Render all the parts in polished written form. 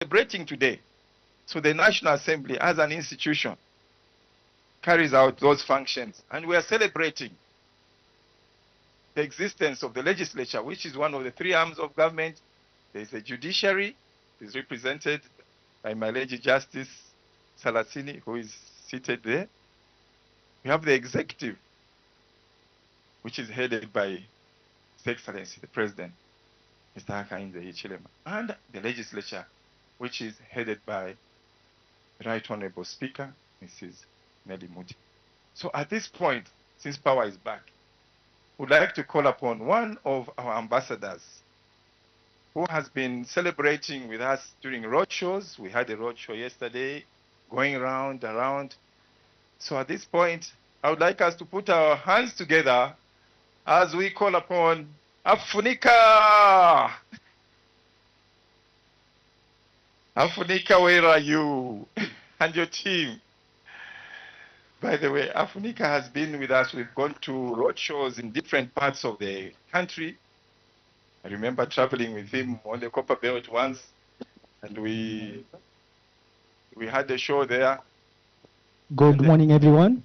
celebrating today. So the National Assembly, as an institution, carries out those functions. And we are celebrating the existence of the legislature, which is one of the three arms of government. There is the judiciary, is represented by my Lady Justice Salasini, who is seated there. We have the executive, which is headed by His Excellency, the President, Mr. Hakainde Hichilema, and the legislature, which is headed by the Right Honorable Speaker, Mrs. Nelly Muti. So at this point, since power is back, we'd like to call upon one of our ambassadors who has been celebrating with us during road shows. We had a road show yesterday, going around. So at this point, I would like us to put our hands together as we call upon Afunika. Afunika, where are you? And your team. By the way, Afunika has been with us. We've gone to road shows in different parts of the country. I remember traveling with him on the Copper Belt once, and we had a show there. Good morning, everyone.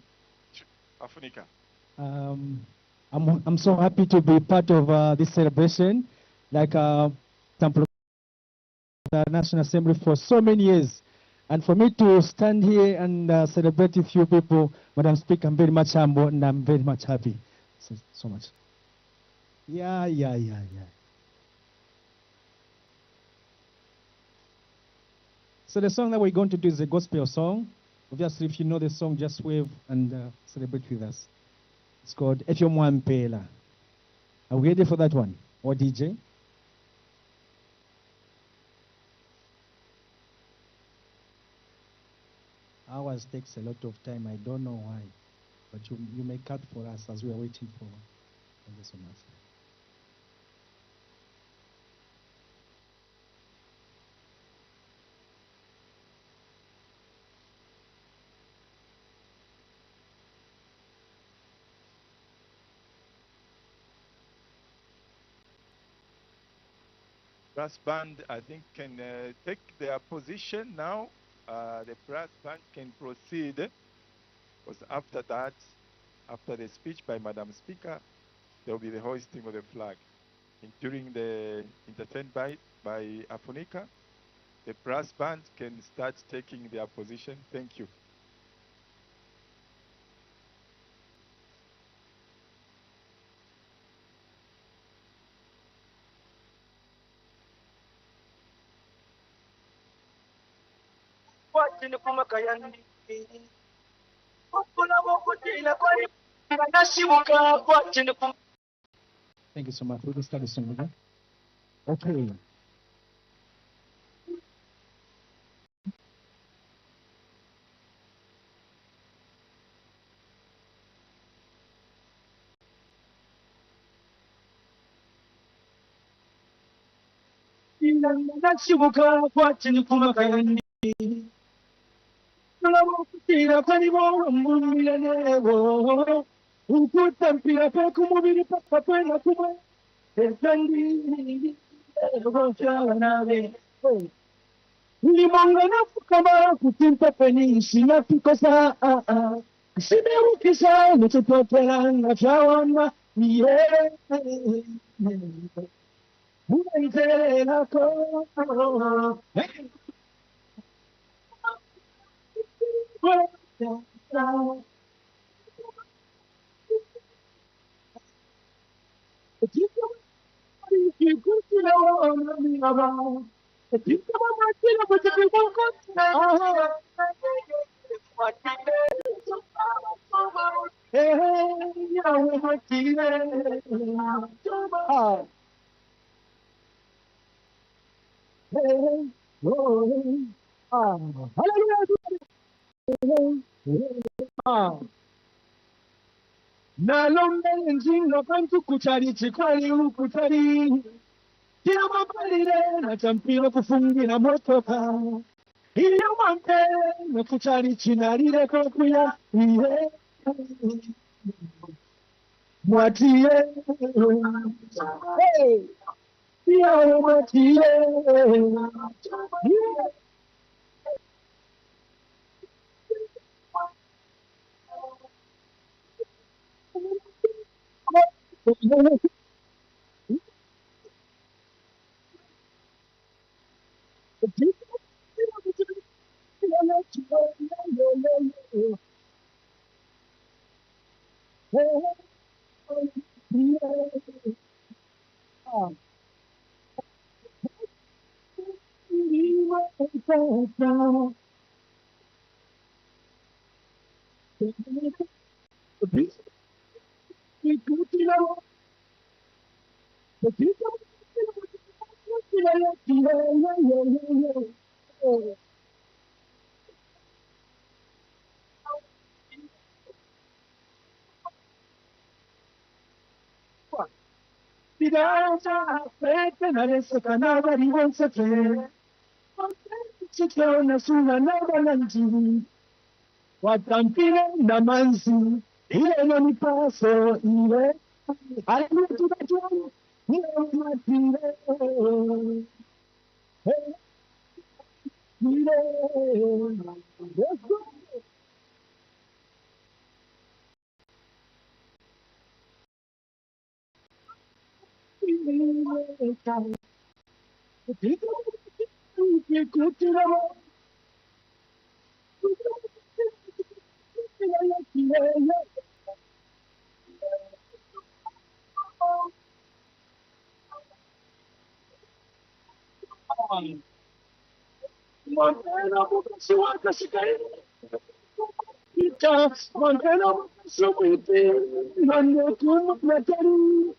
Afunika. I'm so happy to be part of this celebration, like Temple the National Assembly for so many years. And for me to stand here and celebrate with you people, Madam Speaker, I'm very much humble and I'm very much happy. So much. Yeah. So the song that we're going to do is a gospel song. Obviously, if you know the song, just wave and celebrate with us. It's called Efyo Mwampela. Are we ready for that one? Or DJ? Hours takes a lot of time. I don't know why. But you may cut for us as we are waiting for. Thank you so much. Brass band, I think, can take their position now. The brass band can proceed, because after that, after the speech by Madam Speaker, there will be the hoisting of the flag. And during the entertained by Afunika, the brass band can start taking their position. Thank you. Thank you so much. We'll start the song again. Okay. Limangana kama kutimpa penisi na kikosa simeukisa nitupotela na chawana yeah unaitela ko Nalombe nzinga kwantu kuchari chikwali ukutari Kila mabalile na champiro kufungira motoka Iyo mante na kuchari chinarire kokuya Iye Mwatie Hey Yeah, but watampile na manzi ile ni paso ile alikuwa ile matile ile Montana, Suaka, Sikai, Montana, Sumite, Nanakum, Natari,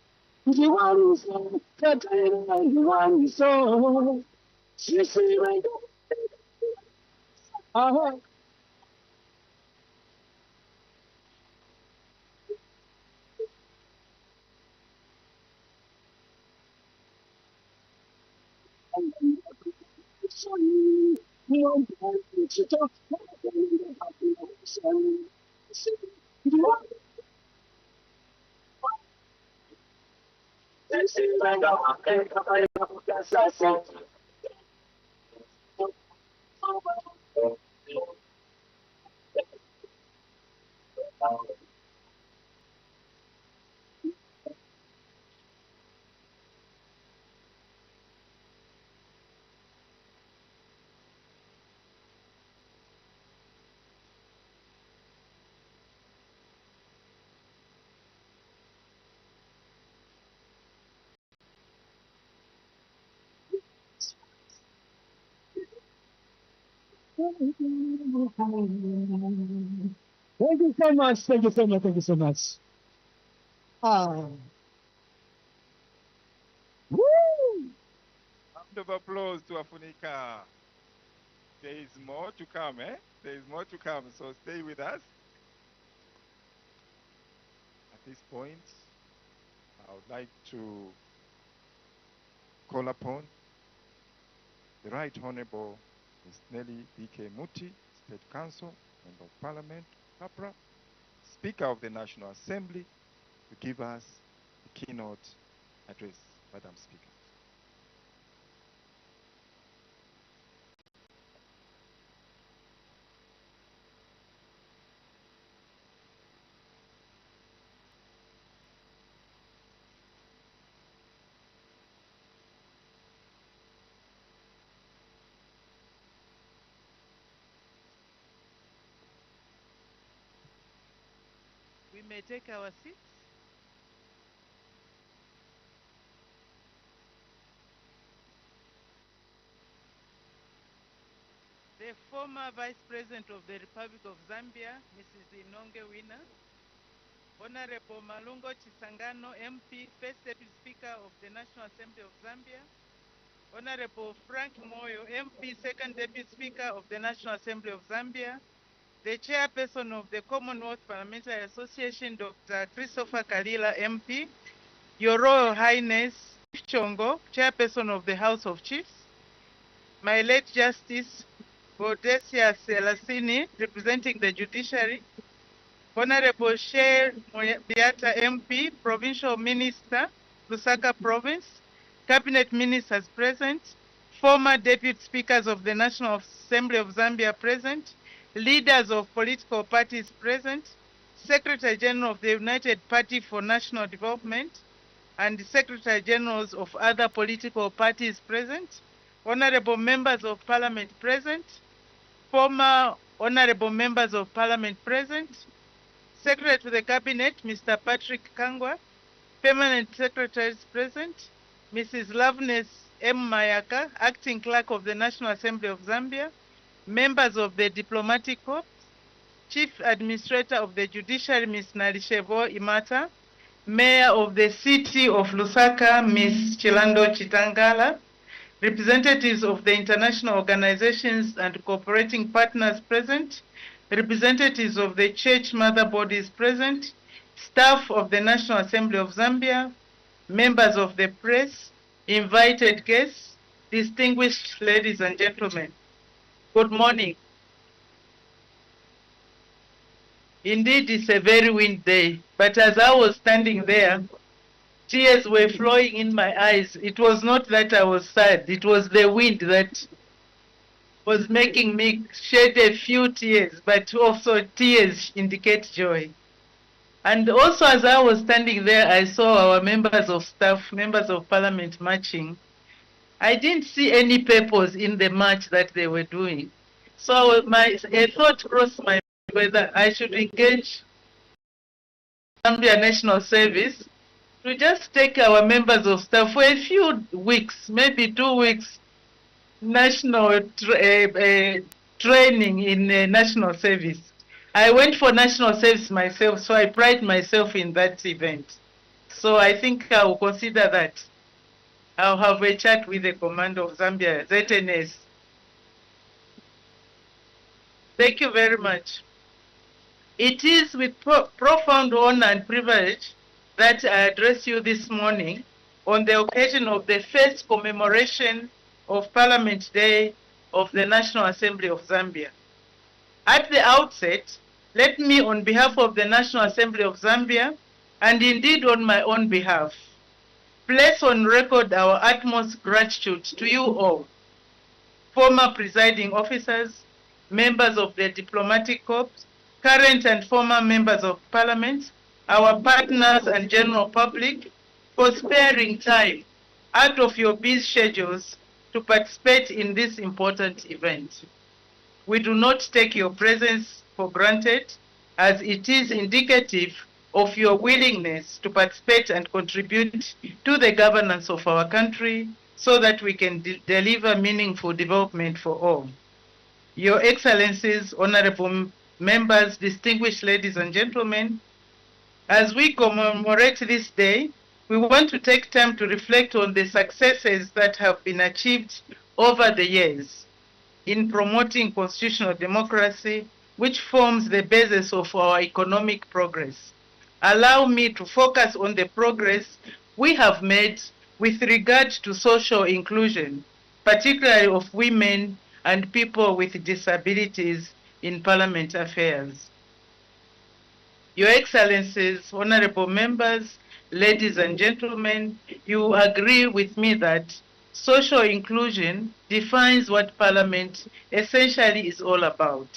Jiwan, Katana, Jiwan, so, Sisi, Aha, Thank you so much. Thank you so much. Thank you so much. Ah. Woo! Round of applause to Afunika. There is more to come, eh? There is more to come, so stay with us. At this point, I would like to call upon the Right Honorable Ms. Nelly B.K. Muti, State Council, Member of Parliament, Capra, Speaker of the National Assembly, to give us the keynote address. Madam Speaker. We may take our seats. The former Vice President of the Republic of Zambia, Mrs. Inonge Wina, Honorable Malungo Chisangano, MP, First Deputy Speaker of the National Assembly of Zambia, Honorable Frank Moyo, MP, Second Deputy Speaker of the National Assembly of Zambia, the Chairperson of the Commonwealth Parliamentary Association, Dr. Christopher Kalila, MP, Your Royal Highness Chongo, Chairperson of the House of Chiefs, my late Justice Bodesia Selasini, representing the judiciary, Honorable Sheikh Biata MP, Provincial Minister, Lusaka Province, Cabinet Ministers present, former Deputy Speakers of the National Assembly of Zambia present, leaders of political parties present, Secretary General of the United Party for National Development, and Secretary Generals of other political parties present, honorable members of Parliament present, former honorable members of Parliament present, Secretary to the Cabinet, Mr. Patrick Kangwa, permanent secretaries present, Mrs. Loveness M. Mayaka, Acting Clerk of the National Assembly of Zambia, members of the Diplomatic Corps, Chief Administrator of the Judiciary, Ms. Nalishevo Imata, Mayor of the City of Lusaka, Ms. Chilando Chitangala, representatives of the international organizations and cooperating partners present, representatives of the church mother bodies present, staff of the National Assembly of Zambia, members of the press, invited guests, distinguished ladies and gentlemen. Good morning. Indeed, it's a very windy day, but as I was standing there, tears were flowing in my eyes. It was not that I was sad, it was the wind that was making me shed a few tears, but also tears indicate joy. And also as I was standing there, I saw our members of staff, members of parliament marching. I didn't see any purpose in the march that they were doing. So a thought crossed my mind whether I should engage Zambia National Service to just take our members of staff for a few weeks, maybe 2 weeks, national training in national service. I went for national service myself, so I pride myself in that event. So I think I will consider that. I'll have a chat with the Commander of Zambia, ZNS. Thank you very much. It is with profound honor and privilege that I address you this morning on the occasion of the first commemoration of Parliament Day of the National Assembly of Zambia. At the outset, let me, on behalf of the National Assembly of Zambia, and indeed on my own behalf, place on record our utmost gratitude to you all, former presiding officers, members of the diplomatic corps, current and former members of parliament, our partners and general public, for sparing time out of your busy schedules to participate in this important event. We do not take your presence for granted, as it is indicative of your willingness to participate and contribute to the governance of our country so that we can deliver meaningful development for all. Your Excellencies, honorable members, distinguished ladies and gentlemen, as we commemorate this day, we want to take time to reflect on the successes that have been achieved over the years in promoting constitutional democracy, which forms the basis of our economic progress. Allow me to focus on the progress we have made with regard to social inclusion, particularly of women and people with disabilities in parliament affairs. Your Excellencies, honorable members, ladies and gentlemen, you agree with me that social inclusion defines what Parliament essentially is all about.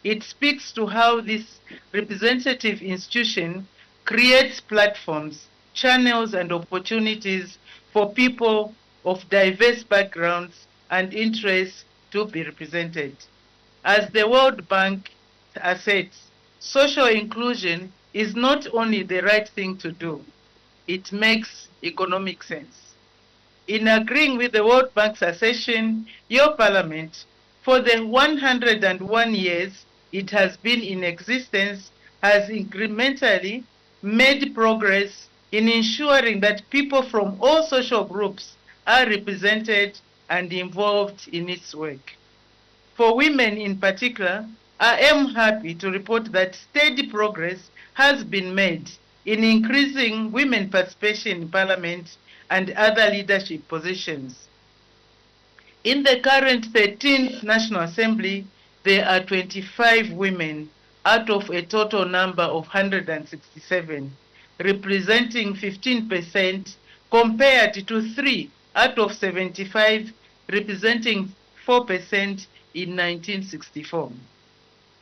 It speaks to how this representative institution creates platforms, channels, and opportunities for people of diverse backgrounds and interests to be represented. As the World Bank asserts, social inclusion is not only the right thing to do, it makes economic sense. In agreeing with the World Bank's assertion, your Parliament, for the 101 years it has been in existence, has incrementally made progress in ensuring that people from all social groups are represented and involved in its work. For women in particular, I am happy to report that steady progress has been made in increasing women participation in Parliament and other leadership positions. In the current 13th National Assembly, there are 25 women out of a total number of 167, representing 15% compared to 3 out of 75, representing 4% in 1964.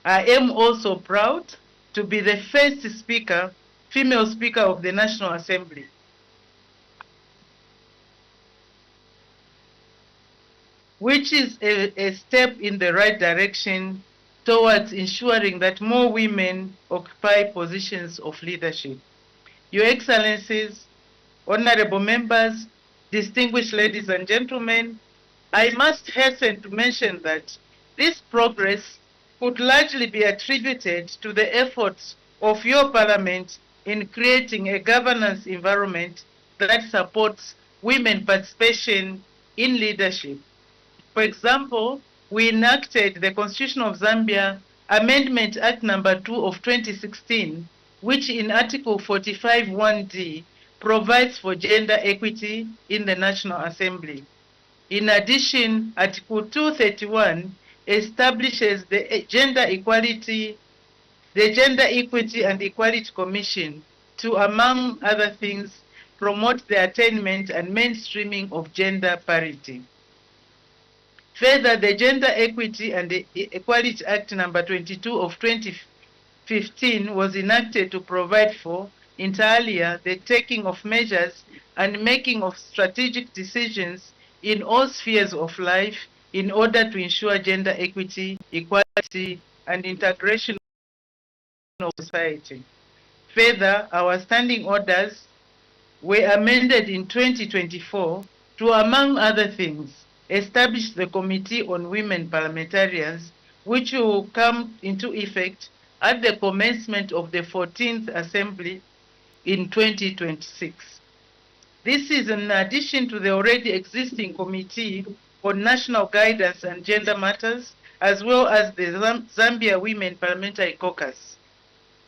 I am also proud to be the first speaker, female speaker of the National Assembly. Which is a step in the right direction towards ensuring that more women occupy positions of leadership. Your Excellencies, honorable members, distinguished ladies and gentlemen, I must hasten to mention that this progress could largely be attributed to the efforts of your parliament in creating a governance environment that supports women participation in leadership. For example, we enacted the Constitution of Zambia Amendment Act number 2 of 2016, which in Article 45(1)(d) provides for gender equity in the National Assembly. In addition, Article 231 establishes the Gender Equity and Equality Commission to, among other things, promote the attainment and mainstreaming of gender parity. Further, the Gender Equity and Equality Act number 22 of 2015 was enacted to provide for, inter alia, the taking of measures and making of strategic decisions in all spheres of life in order to ensure gender equity, equality, and integration of society. Further, our standing orders were amended in 2024 to, among other things, establish the Committee on Women Parliamentarians, which will come into effect at the commencement of the 14th Assembly in 2026. This is in addition to the already existing Committee on National Guidance and Gender Matters, as well as the Zambia Women Parliamentary Caucus.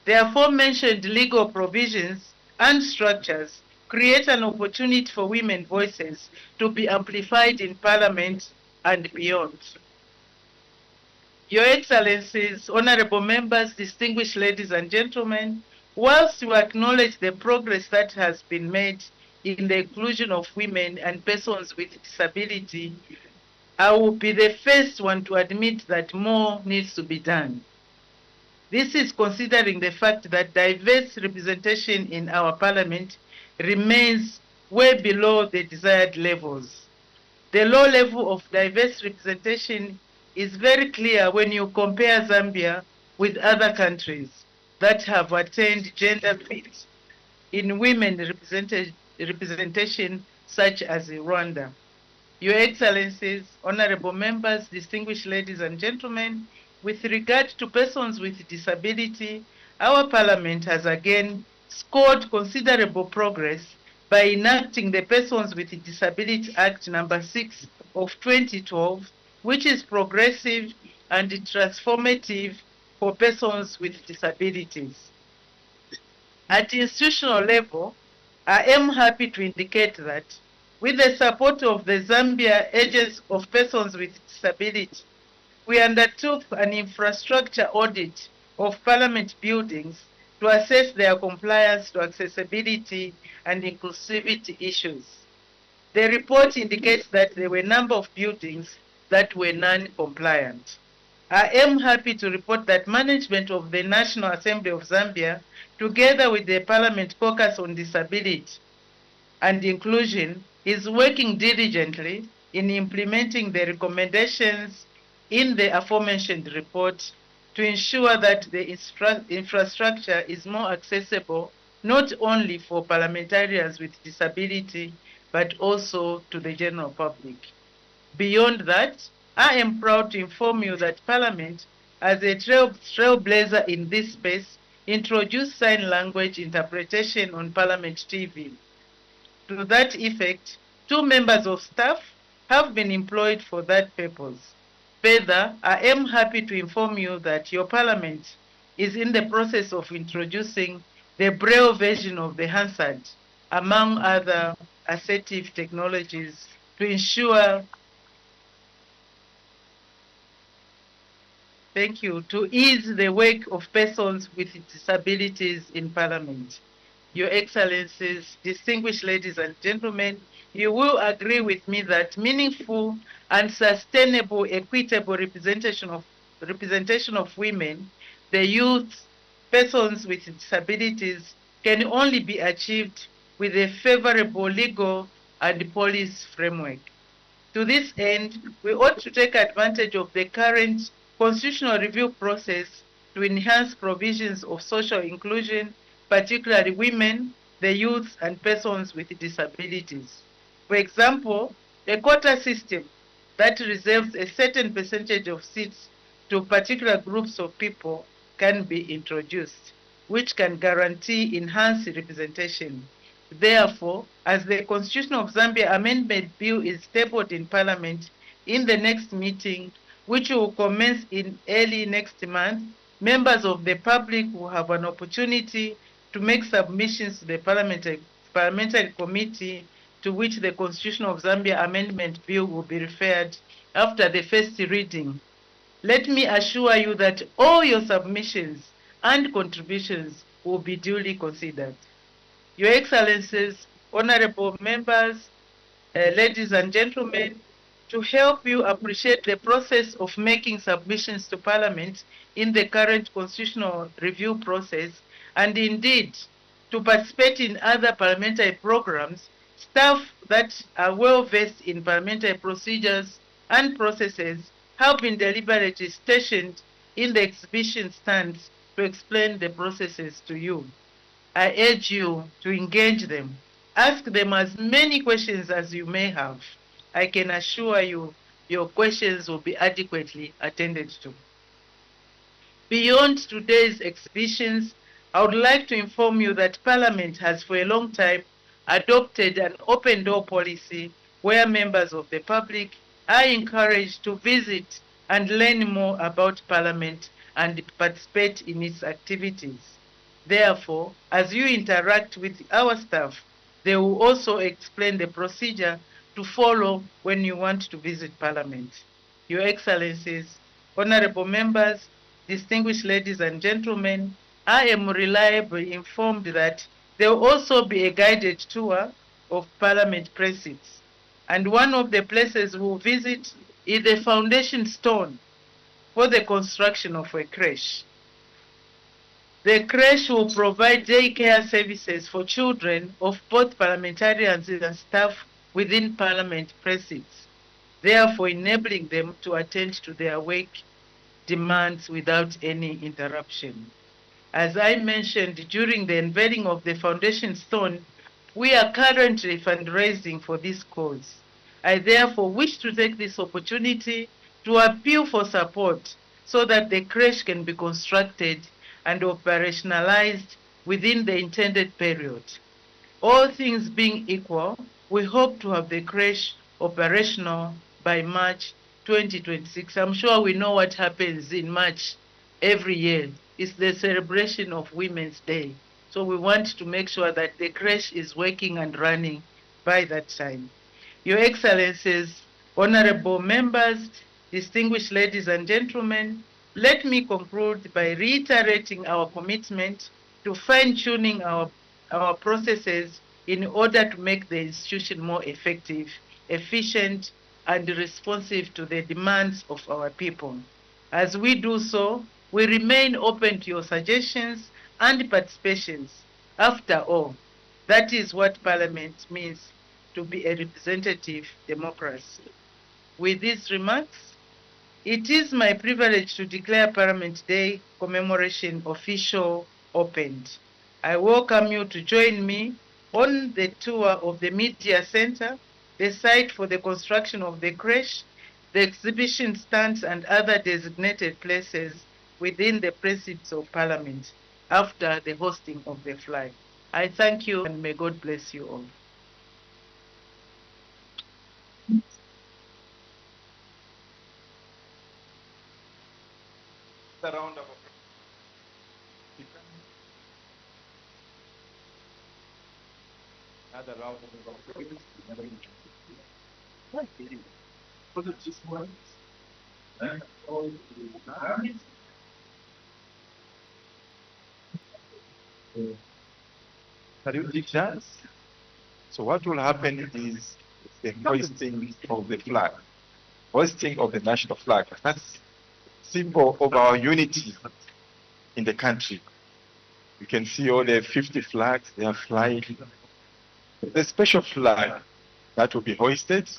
The aforementioned legal provisions and structures create an opportunity for women voices to be amplified in Parliament and beyond. Your Excellencies, honorable members, distinguished ladies and gentlemen, whilst we acknowledge the progress that has been made in the inclusion of women and persons with disability, I will be the first one to admit that more needs to be done. This is considering the fact that diverse representation in our parliament remains way below the desired levels. The low level of diverse representation is very clear when you compare Zambia with other countries that have attained gender fit in women representation, such as Rwanda. Your Excellencies, honorable members, distinguished ladies and gentlemen, with regard to persons with disability, our Parliament has again scored considerable progress by enacting the Persons with Disability Act number 6 of 2012, which is progressive and transformative for persons with disabilities. At institutional level, I am happy to indicate that with the support of the Zambia Agency of Persons with Disability, we undertook an infrastructure audit of Parliament buildings to assess their compliance to accessibility and inclusivity issues. The report indicates that there were a number of buildings that were non-compliant. I am happy to report that management of the National Assembly of Zambia, together with the Parliament Caucus on Disability and Inclusion, is working diligently in implementing the recommendations in the aforementioned report to ensure that the infrastructure is more accessible not only for parliamentarians with disability, but also to the general public. Beyond that, I am proud to inform you that Parliament, as a trailblazer in this space, introduced sign language interpretation on Parliament TV. To that effect, 2 members of staff have been employed for that purpose. Further, I am happy to inform you that your Parliament is in the process of introducing the Braille version of the Hansard, among other assertive technologies, to ensure, to ease the work of persons with disabilities in Parliament. Your Excellencies, distinguished ladies and gentlemen, you will agree with me that meaningful and sustainable equitable representation of women, the youth, persons with disabilities can only be achieved with a favorable legal and policy framework. To this end, we ought to take advantage of the current constitutional review process to enhance provisions of social inclusion, particularly women, the youth, and persons with disabilities. For example, a quota system that reserves a certain percentage of seats to particular groups of people can be introduced, which can guarantee enhanced representation. Therefore, as the Constitution of Zambia Amendment Bill is tabled in Parliament in the next meeting, which will commence in early next month, members of the public will have an opportunity to make submissions to the parliamentary committee to which the Constitution of Zambia Amendment Bill will be referred after the first reading. Let me assure you that all your submissions and contributions will be duly considered. Your Excellencies, honorable members, ladies and gentlemen, to help you appreciate the process of making submissions to Parliament in the current constitutional review process, and indeed to participate in other parliamentary programs, staff that are well versed in parliamentary procedures and processes have been deliberately stationed in the exhibition stands to explain the processes to you. I urge you to engage them. Ask them as many questions as you may have. I can assure you your questions will be adequately attended to. Beyond today's exhibitions, I would like to inform you that Parliament has for a long time adopted an open door policy where members of the public are encouraged to visit and learn more about Parliament and participate in its activities. Therefore, as you interact with our staff, they will also explain the procedure to follow when you want to visit Parliament. Your Excellencies, honorable members, distinguished ladies and gentlemen, I am reliably informed that there will also be a guided tour of Parliament precincts. And one of the places we'll visit is the foundation stone for the construction of a creche. The creche will provide daycare services for children of both parliamentarians and staff within Parliament precincts, therefore enabling them to attend to their work demands without any interruption. As I mentioned during the unveiling of the foundation stone, we are currently fundraising for this cause. I therefore wish to take this opportunity to appeal for support so that the creche can be constructed and operationalized within the intended period. All things being equal, we hope to have the creche operational by March 2026. I'm sure we know what happens in March every year. It's the celebration of Women's Day. So we want to make sure that the creche is working and running by that time. Your Excellencies, honorable members, distinguished ladies and gentlemen, let me conclude by reiterating our commitment to fine-tuning our processes in order to make the institution more effective, efficient, and responsive to the demands of our people. As we do so, we remain open to your suggestions and participations. After all, that is what Parliament means to be a representative democracy. With these remarks, it is my privilege to declare Parliament Day commemoration official opened. I welcome you to join me on the tour of the Media Center, the site for the construction of the creche, the exhibition stands and other designated places within the precincts of Parliament after the hosting of the flag. I thank you and may God bless you all. The round of applause. Another round of applause. Can you take that? So what will happen is the hoisting of the flag, hoisting of the national flag. That's symbol of our unity in the country. You can see all the 50 flags, they are flying. The special flag that will be hoisted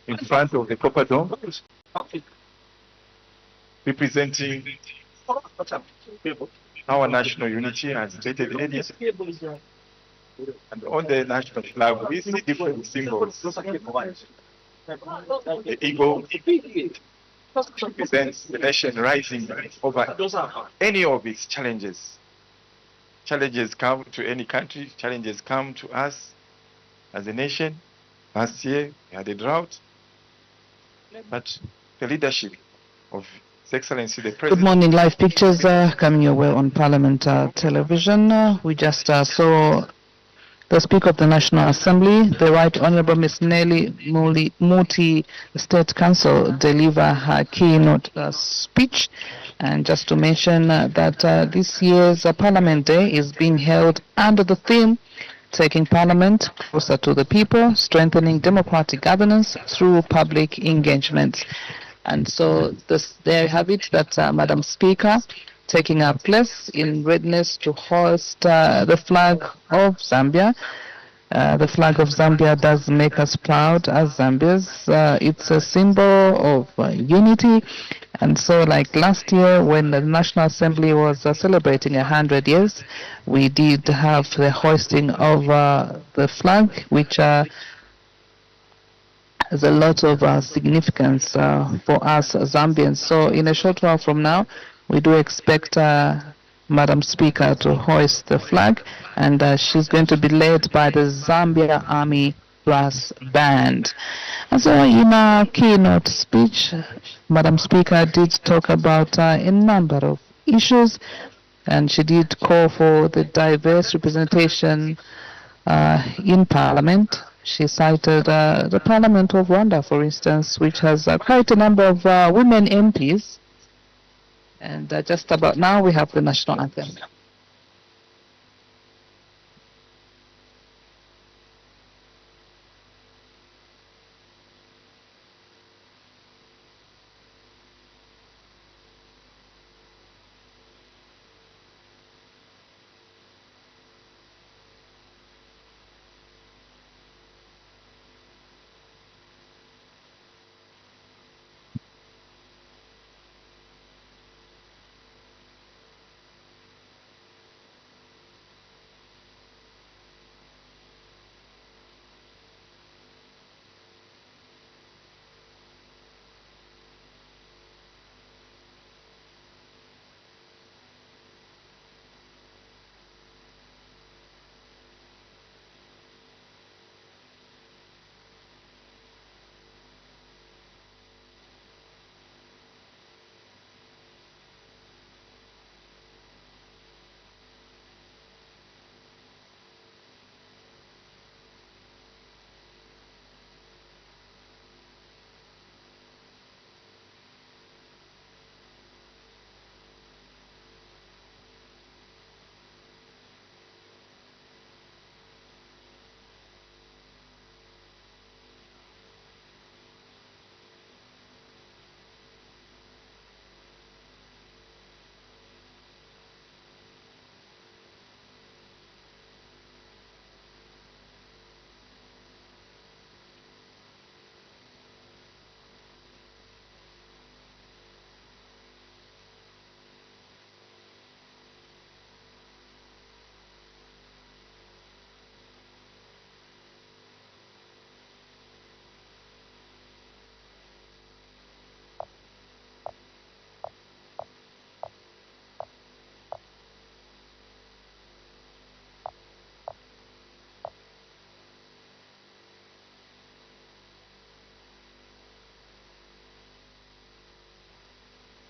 in front of the Copper Dome, representing our national unity as stated earlier. And on the national flag, we see different symbols. The eagle represents the nation rising over any of its challenges. Challenges come to any country, challenges come to us as a nation. Last year, we had a drought, but the leadership of His Excellency the President. Good morning. Live pictures coming your way on Parliament television. We just saw the Speaker of the National Assembly, the Right Honorable Ms. Nelly Muti, State Council, deliver her keynote speech. And just to mention that this year's Parliament Day is being held under the theme taking Parliament closer to the people, strengthening democratic governance through public engagement. And so there you have it, that Madam Speaker taking her place in readiness to hoist the flag of Zambia. The flag of Zambia does make us proud as Zambians. It's a symbol of unity. And so like last year when the National Assembly was celebrating 100 years, we did have the hoisting of the flag, which has a lot of significance for us Zambians. So in a short while from now, we do expect Madam Speaker to hoist the flag, and she's going to be led by the Zambia Army Brass Band. And so in our keynote speech, Madam Speaker did talk about a number of issues, and she did call for the diverse representation in Parliament. She cited the Parliament of Rwanda, for instance, which has quite a number of women MPs. And just about now, we have the national anthem.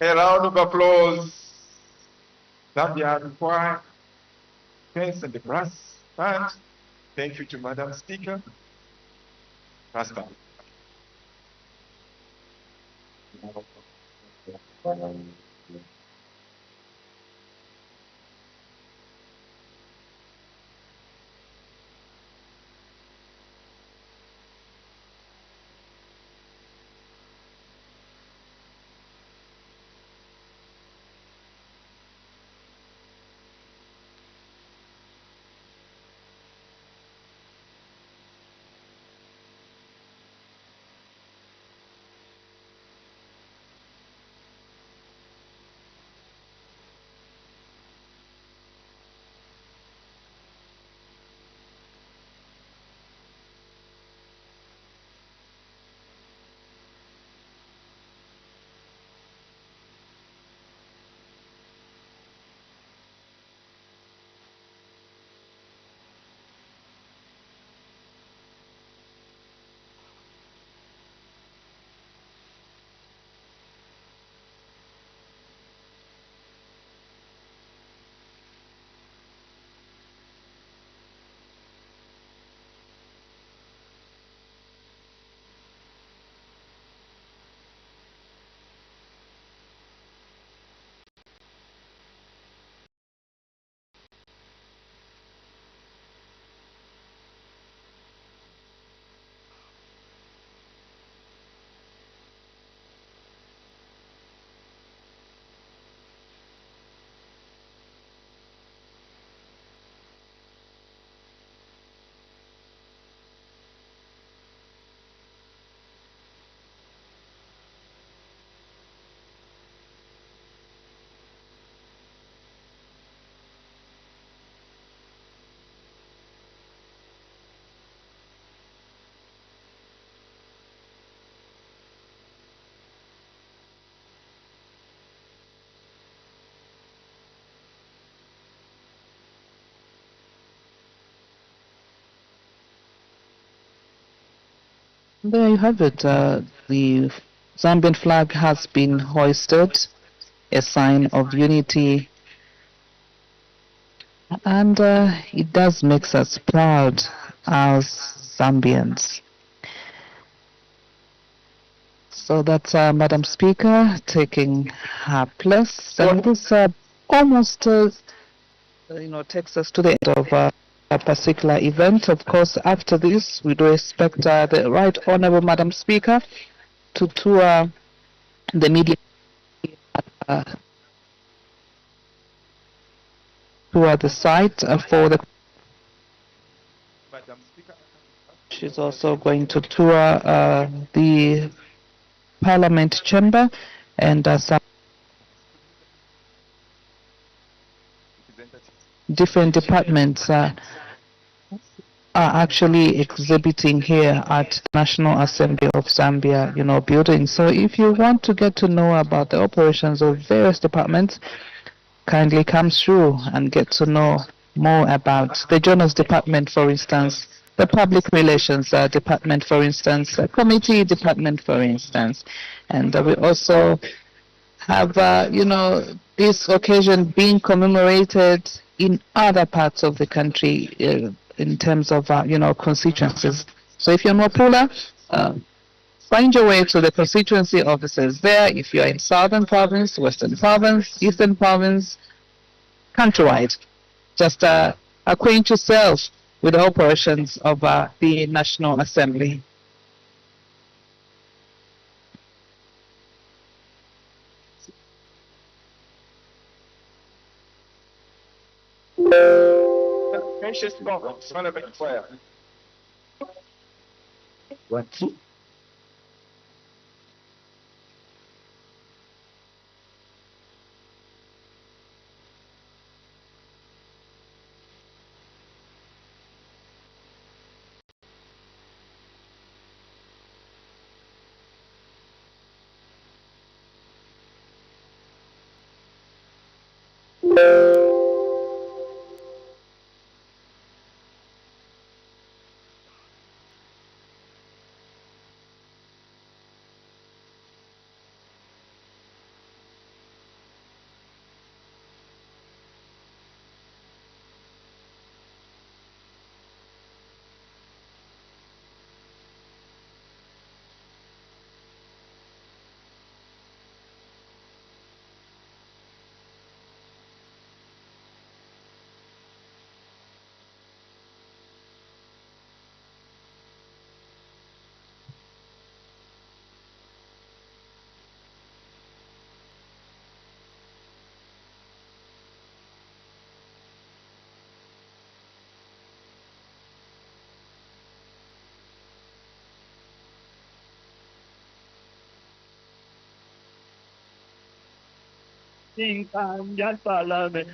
A round of applause. Zambia Choir, Pence and the Brass Band. Thank you to Madam Speaker. Pastor. There you have it. The Zambian flag has been hoisted, a sign of unity, and it does makes us proud as Zambians. So that's Madam Speaker taking her place, and this almost takes us to the end of a particular event. Of course, after this, we do expect the Right Honourable Madam Speaker to tour the media uh, tour the site for the. Madam Speaker. She's also going to tour the Parliament chamber and some Representative. different departments are actually exhibiting here at the National Assembly of Zambia, building. So if you want to get to know about the operations of various departments, kindly come through and get to know more about the journals department, for instance, the public relations department, for instance, the committee department, for instance. And we also have, this occasion being commemorated in other parts of the country in terms of, constituencies. So if you're Mapula, find your way to the constituency offices there. If you're in Southern Province, Western Province, Eastern Province, countrywide, just acquaint yourself with the operations of the National Assembly. Precious moments, Parliament fire. One, two. Sing Parliament.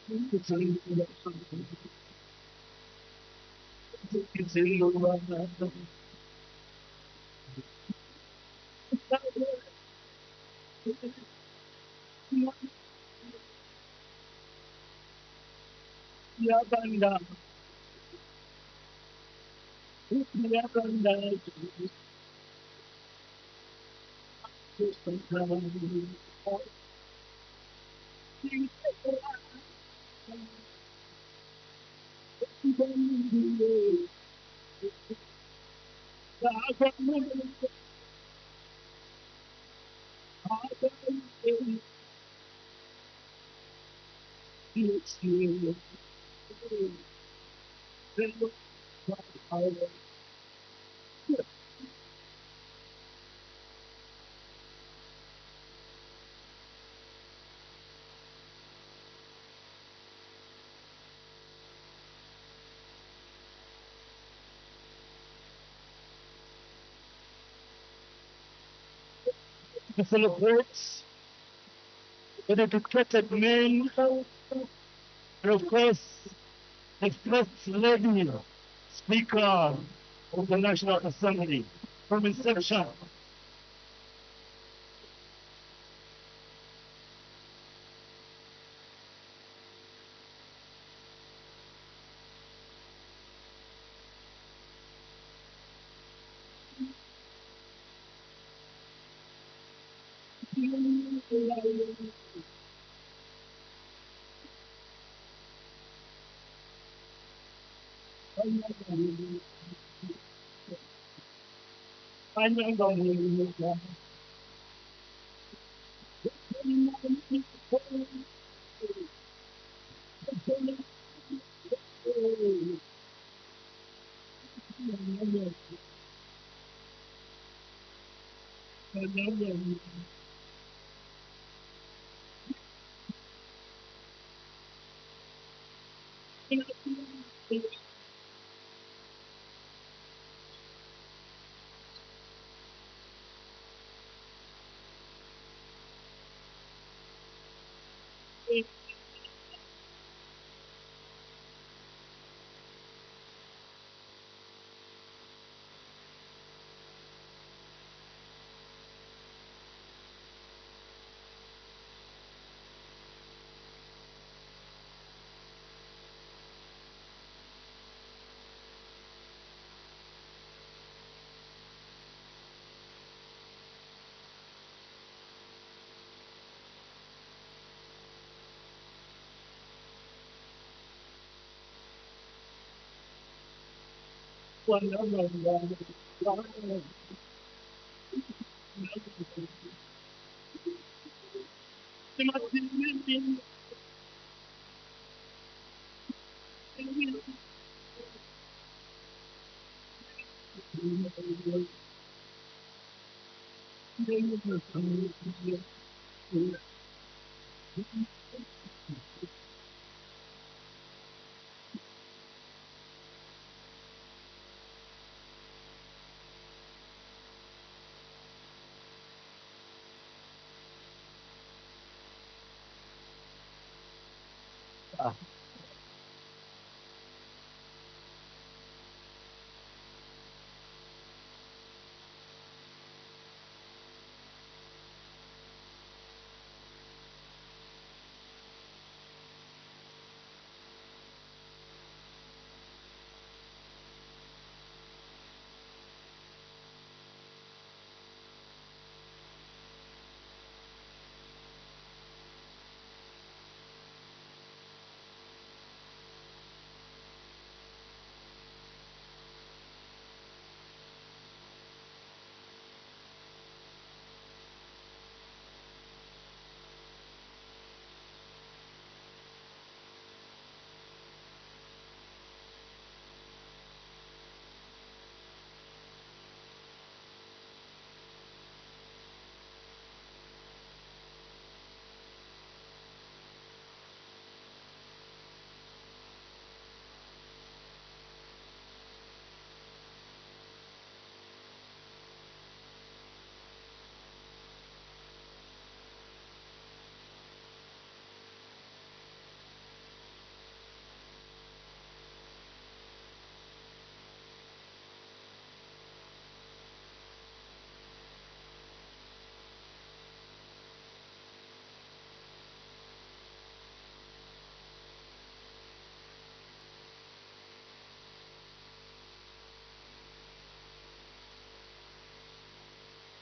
To celebrate with the declared men, and of course, the First Lady, Speaker of the National Assembly, from inception.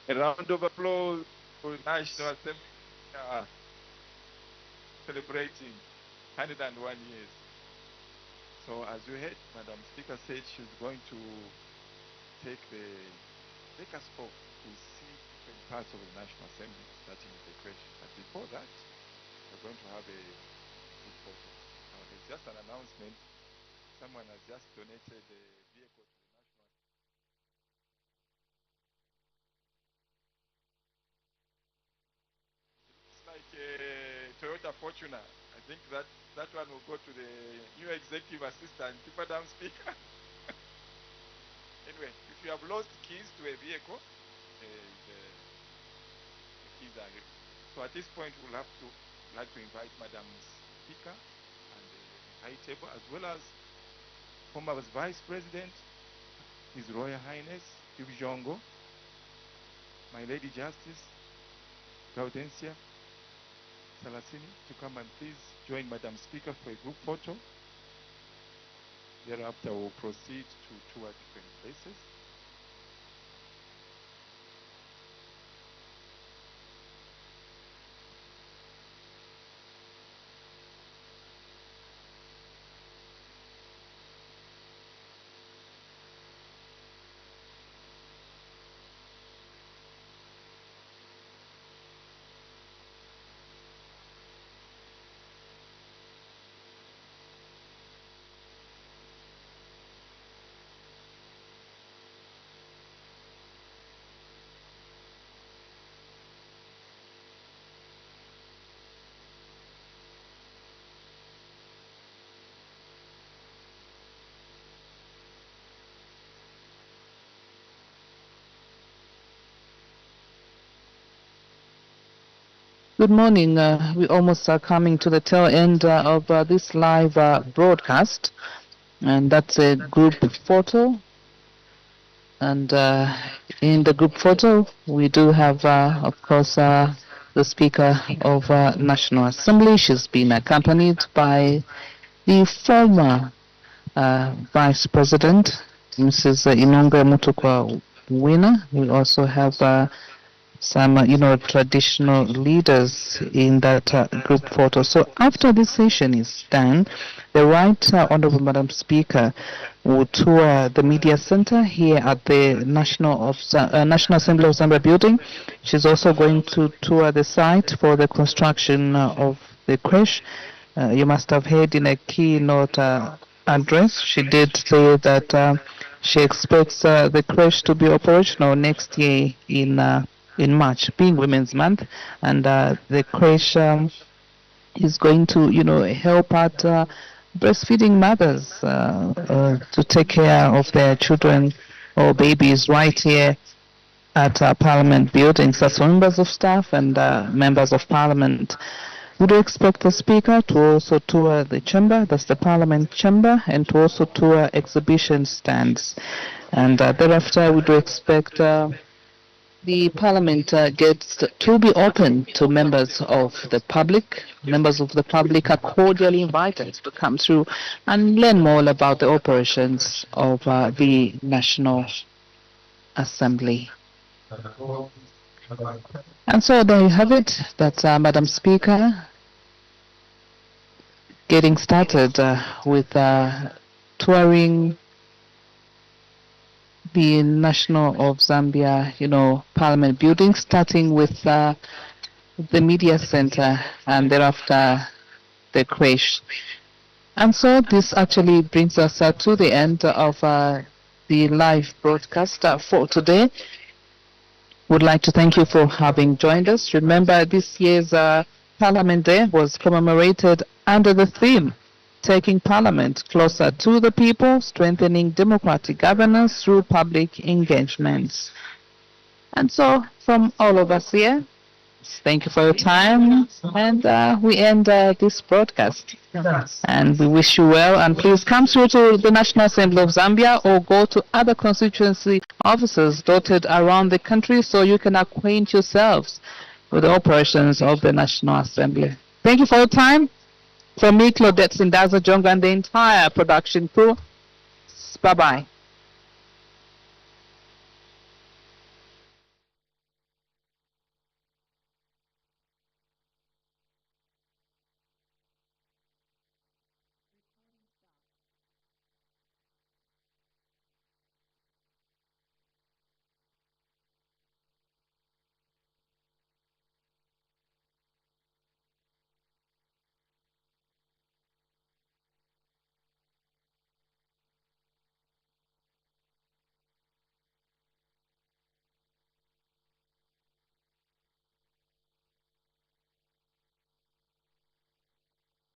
A round of applause for National Assembly celebrating 101 years. So as you heard, Madam Speaker said she's going to take us off to see different parts of the National Assembly, starting with the creche. But before that, we're going to have a group photo. Now, there's just an announcement. Someone has just donated a vehicle to the National It's like a Toyota Fortuner. I think that one will go to the new executive assistant, Madam Speaker. Anyway, if you have lost keys to a vehicle, the keys are here. So at this point, we'll like to invite Madam Speaker and the High Table, as well as former Vice President, His Royal Highness Ibijongo, my Lady Justice Gaudensia Salasini, to come and please join Madam Speaker for a group photo. Thereafter, we'll proceed to tour different places. Good morning. We almost are coming to the tail end of this live broadcast, and that's a group photo. And in the group photo, we do have, of course, the Speaker of National Assembly. She's been accompanied by the former Vice President, Mrs. Inonga Mutukwa Wina. We also have some, traditional leaders in that group photo. So after this session is done, the Right Honorable Madam Speaker will tour the media center here at the National Assembly of Zambia building. She's also going to tour the site for the construction of the creche. You must have heard in a keynote address, she did say that she expects the creche to be operational next year in March, being Women's Month, and the creche is going to, help out breastfeeding mothers to take care of their children or babies right here at Parliament buildings. That's members of staff and members of Parliament. We do expect the Speaker to also tour the chamber, that's the Parliament chamber, and to also tour exhibition stands. And thereafter, we do expect the Parliament gets to be open to members of the public. Members of the public are cordially invited to come through and learn more about the operations of the National Assembly. And so there you have it. That's Madam Speaker getting started with touring the National of Zambia, Parliament building, starting with the media center and thereafter the creche. And so this actually brings us to the end of the live broadcast for today. Would like to thank you for having joined us. Remember, this year's Parliament Day was commemorated under the theme, Taking Parliament Closer to the People, Strengthening Democratic Governance Through Public Engagements. And so, from all of us here, thank you for your time, and we end this broadcast. And we wish you well, and please come through to the National Assembly of Zambia or go to other constituency offices dotted around the country so you can acquaint yourselves with the operations of the National Assembly. Thank you for your time. From me, Claudette Sindaza Jonga, and the entire production crew, bye-bye.